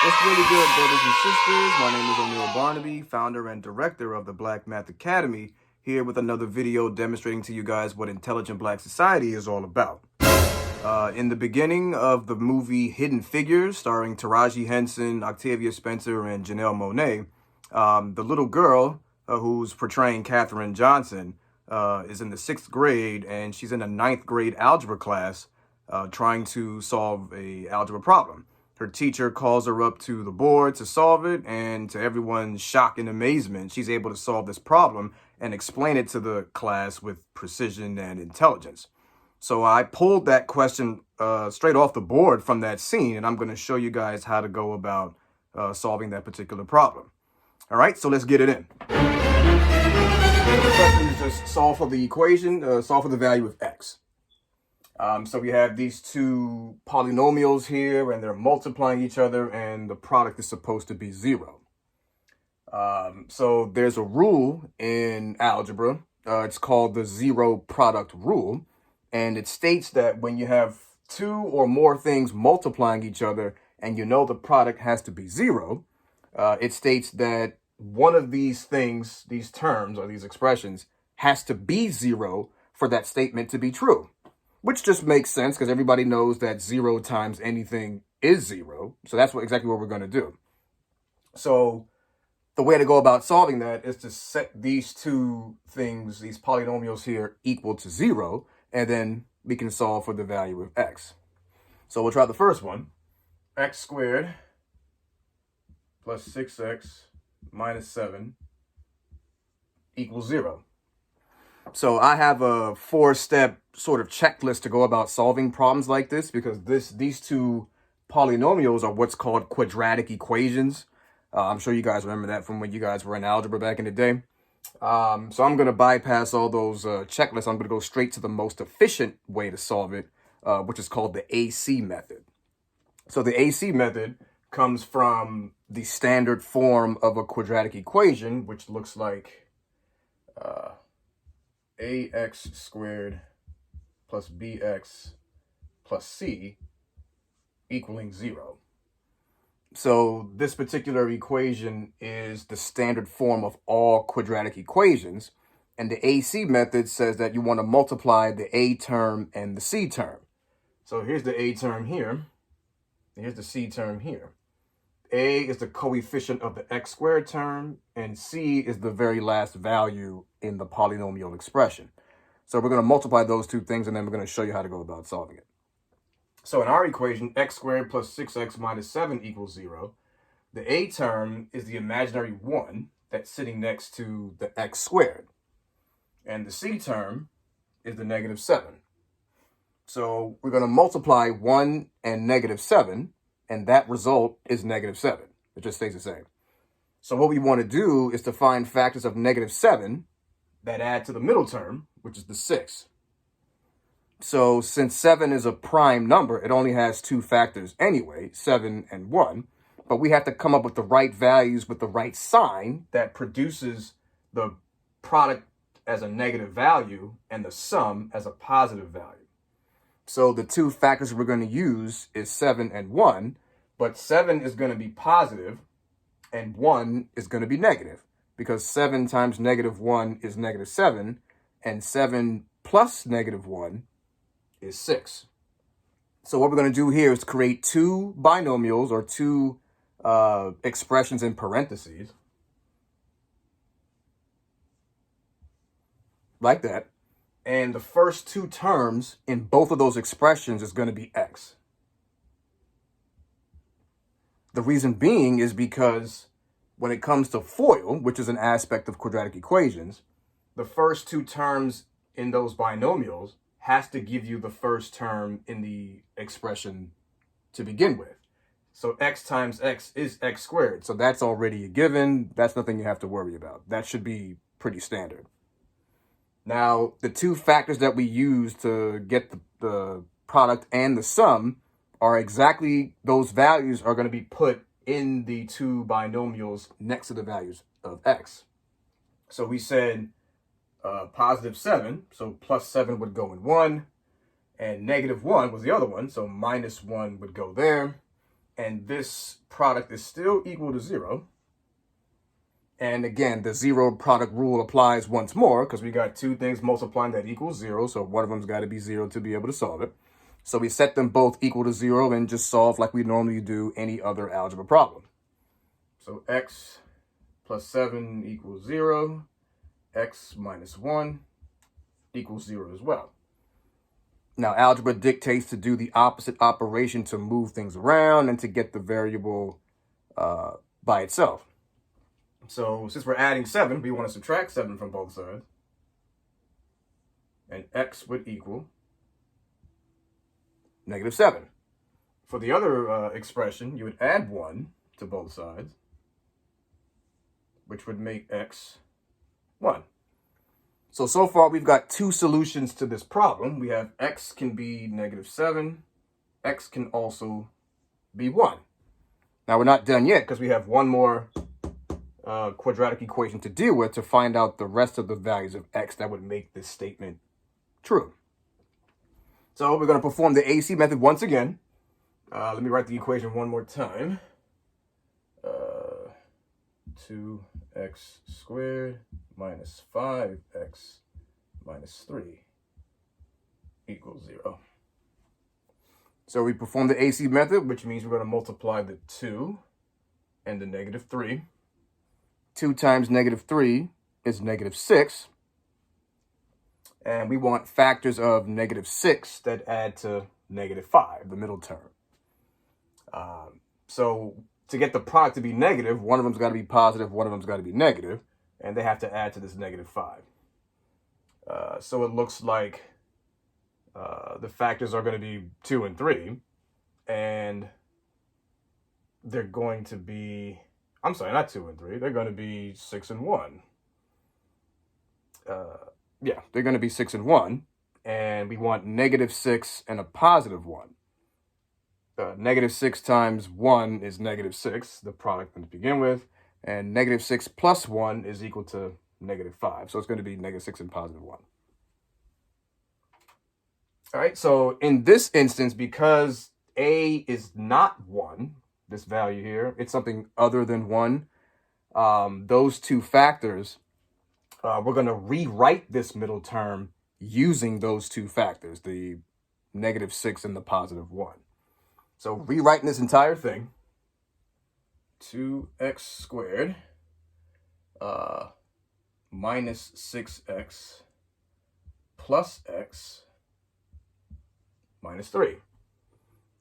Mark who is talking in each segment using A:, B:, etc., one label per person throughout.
A: What's really good, brothers and sisters? My name is O'Neil Barnaby, founder and director of the Black Math Academy, here with another video demonstrating to you guys what intelligent black society is all about. In the beginning of the movie Hidden Figures, starring Taraji Henson, Octavia Spencer, and Janelle Monáe, the little girl who's portraying Katherine Johnson is in the 6th grade, and she's in a 9th grade algebra class trying to solve a algebra problem. Her teacher calls her up to the board to solve it, and to everyone's shock and amazement, she's able to solve this problem and explain it to the class with precision and intelligence. So I pulled that question straight off the board from that scene, and I'm going to show you guys how to go about solving that particular problem. All right, so let's get it in. The question is just solve for the equation, solve for the value of x. So we have these two polynomials here, and they're multiplying each other, and the product is supposed to be 0. So there's a rule in algebra. It's called the zero product rule, and it states that when you have two or more things multiplying each other, and you know the product has to be 0, it states that one of these things, these terms or these expressions, has to be 0 for that statement to be true. Which just makes sense because everybody knows that 0 times anything is 0. So that's exactly what we're going to do. So the way to go about solving that is to set these two things, these polynomials here, equal to 0. And then we can solve for the value of x. So we'll try the first one. X squared plus 6x minus 7 equals 0. So I have a 4-step sort of checklist to go about solving problems like this, because these two polynomials are what's called quadratic equations. I'm sure you guys remember that from when you guys were in algebra back in the day. So I'm going to bypass all those checklists. I'm going to go straight to the most efficient way to solve it, which is called the AC method. So the AC method comes from the standard form of a quadratic equation, which looks like ax squared plus bx plus c equaling 0. So this particular equation is the standard form of all quadratic equations, and the AC method says that you want to multiply the a term and the c term. So here's the a term here, and here's the c term here. A is the coefficient of the x squared term, and c is the very last value in the polynomial expression. So we're going to multiply those two things, and then we're going to show you how to go about solving it. So in our equation, x squared plus 6x minus 7 equals 0. The a term is the imaginary 1 that's sitting next to the x squared. And the c term is the negative 7. So we're going to multiply 1 and negative 7, and that result is negative 7. It just stays the same. So what we want to do is to find factors of negative 7 that add to the middle term, which is the 6. So since 7 is a prime number, it only has 2 factors anyway, 7 and 1. But we have to come up with the right values with the right sign that produces the product as a negative value and the sum as a positive value. So the 2 factors we're going to use is 7 and 1, but 7 is going to be positive and 1 is going to be negative, because 7 times negative 1 is negative 7, and 7 plus negative 1 is 6. So what we're going to do here is create 2 binomials, or 2 expressions in parentheses, like that. And the first 2 terms in both of those expressions is going to be x. The reason being is because when it comes to FOIL, which is an aspect of quadratic equations, the first 2 terms in those binomials has to give you the first term in the expression to begin with. So x times x is x squared. So that's already a given. That's nothing you have to worry about. That should be pretty standard. Now, the 2 factors that we use to get the product and the sum are exactly, those values are going to be put in the 2 binomials next to the values of x. So we said positive 7, so plus 7 would go in 1, and negative 1 was the other one, so minus 1 would go there, and this product is still equal to 0. And again, the zero product rule applies once more because we got two things multiplying that equals 0. So one of them's got to be 0 to be able to solve it. So we set them both equal to 0 and just solve like we normally do any other algebra problem. So x plus 7 equals 0. X minus 1 equals 0 as well. Now, algebra dictates to do the opposite operation to move things around and to get the variable by itself. So since we're adding 7, we want to subtract 7 from both sides. And x would equal -7. For the other expression, you would add 1 to both sides, which would make x 1. So far we've got two solutions to this problem. We have x can be -7. X can also be 1. Now we're not done yet because we have one more quadratic equation to deal with to find out the rest of the values of x that would make this statement true. So we're going to perform the AC method once again. Let me write the equation one more time. 2x squared minus 5x minus 3 equals 0. So we perform the AC method, which means we're going to multiply the 2 and the -3. 2 times -3 is -6. And we want factors of -6 that add to -5, the middle term. So to get the product to be negative, one of them's got to be positive, one of them's got to be negative, and they have to add to this -5. So it looks like the factors are going to be 2 and 3, and they're going to be, I'm sorry, not 2 and 3, they're going to be 6 and 1. Yeah, they're going to be 6 and 1, and we want -6 and a +1. -6 times 1 is -6, the product to begin with, and -6 plus 1 is equal to -5. So it's going to be -6 and +1. All right, so in this instance, because a is not 1, this value here, it's something other than 1, those two factors, we're going to rewrite this middle term using those two factors, the -6 and the +1. So rewriting this entire thing, 2x squared minus 6x plus x minus 3.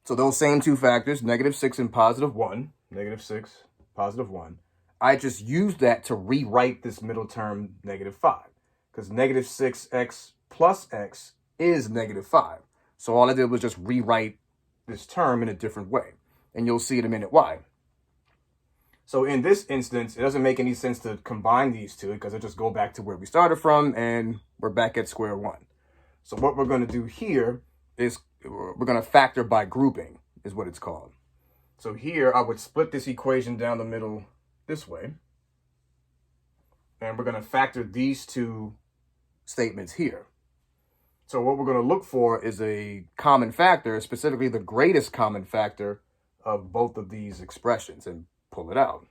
A: So those same two factors, -6 and +1, -6, +1, I just used that to rewrite this middle term -5, because -6x plus x is -5. So all I did was just rewrite this term in a different way, and you'll see in a minute why. So in this instance, it doesn't make any sense to combine these two because it just go back to where we started from, and we're back at square one. So what we're going to do here is we're going to factor by grouping, is what it's called. So here I would split this equation down the middle this way, and we're going to factor these two statements here. So what we're going to look for is a common factor, specifically the greatest common factor of both of these expressions, and pull it out.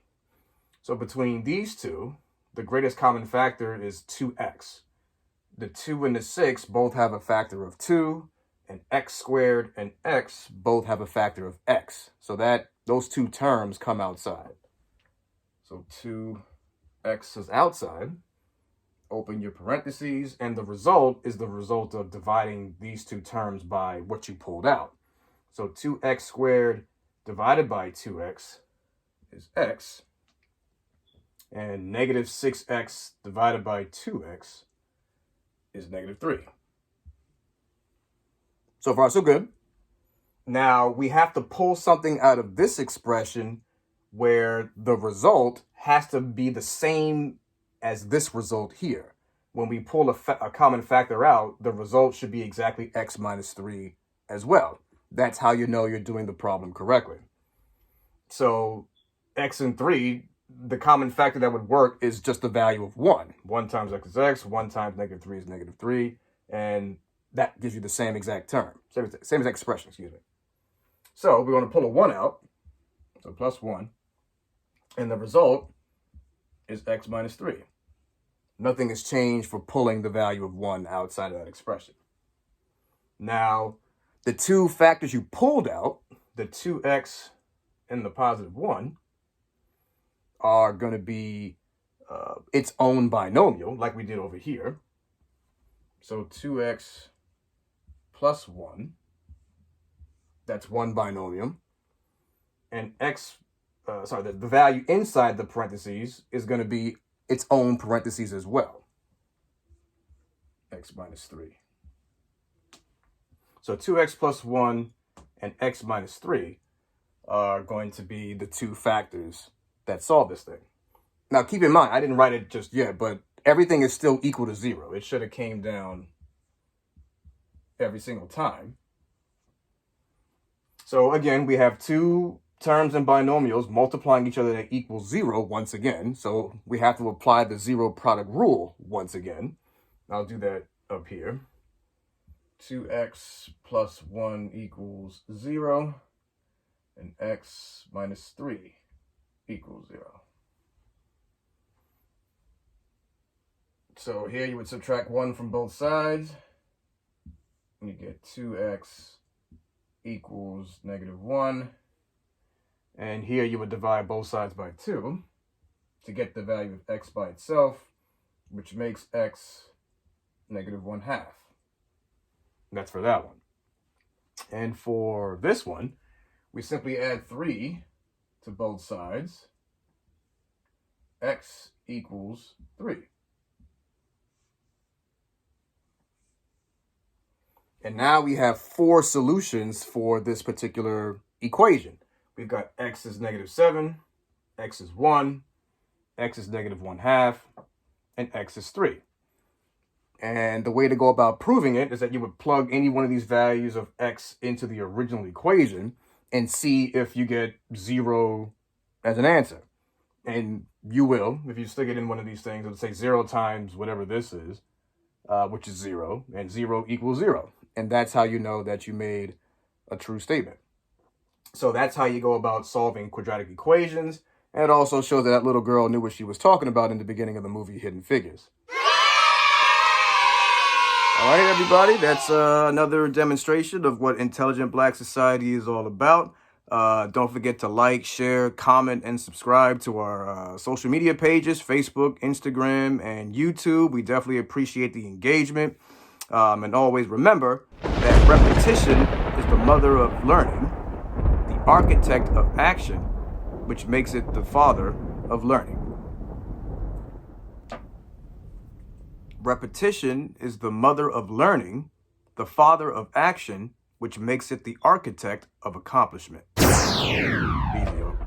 A: So between these two, the greatest common factor is 2x. The 2 and the 6 both have a factor of 2, and x squared and x both have a factor of x. So that those two terms come outside. So 2x is outside. Open your parentheses, and the result is the result of dividing these two terms by what you pulled out. So 2x squared divided by 2x is x, and -6x divided by 2x is -3. So far, so good. Now, we have to pull something out of this expression where the result has to be the same as this result here. When we pull a common factor out, the result should be exactly x minus 3 as well. That's how you know you're doing the problem correctly. So x and 3, the common factor that would work is just the value of 1. 1 times x is x, 1 times -3 is -3, and that gives you the same exact term, same exact expression, excuse me. So we're going to pull a 1 out, So plus 1. And the result is x minus 3. Nothing has changed for pulling the value of 1 outside of that expression. Now, the two factors you pulled out, the 2x and the positive 1, are going to be its own binomial, like we did over here. So 2x plus 1, that's one binomial. And the value inside the parentheses is going to be its own parentheses as well. X minus 3. So 2x plus 1 and x minus 3 are going to be the two factors that solve this thing. Now, keep in mind, I didn't write it just yet, but everything is still equal to 0. It should have came down every single time. So again, we have two terms and binomials multiplying each other that equals 0 once again. So we have to apply the zero product rule once again. I'll do that up here. 2x plus 1 equals 0, and x minus 3 equals 0. So here you would subtract 1 from both sides, and you get 2x equals negative 1. And here you would divide both sides by 2 to get the value of x by itself, which makes x negative 1/2. That's for that one. And for this one, we simply add 3 to both sides. X equals 3. And now we have 4 solutions for this particular equation. We've got x is negative 7, x is 1, x is negative 1/2, and x is 3. And the way to go about proving it is that you would plug any one of these values of x into the original equation and see if you get 0 as an answer. And you will. If you stick it in one of these things, it'll say 0 times whatever this is, which is 0, and 0 equals 0. And that's how you know that you made a true statement. So that's how you go about solving quadratic equations. And it also shows that that little girl knew what she was talking about in the beginning of the movie Hidden Figures. All right, everybody, that's another demonstration of what Intelligent Black Society is all about. Don't forget to like, share, comment, and subscribe to our social media pages, Facebook, Instagram, and YouTube. We definitely appreciate the engagement. And always remember that repetition is the mother of learning, the architect of action, which makes it the father of learning. Repetition is the mother of learning, the father of action, which makes it the architect of accomplishment. Easy, yo.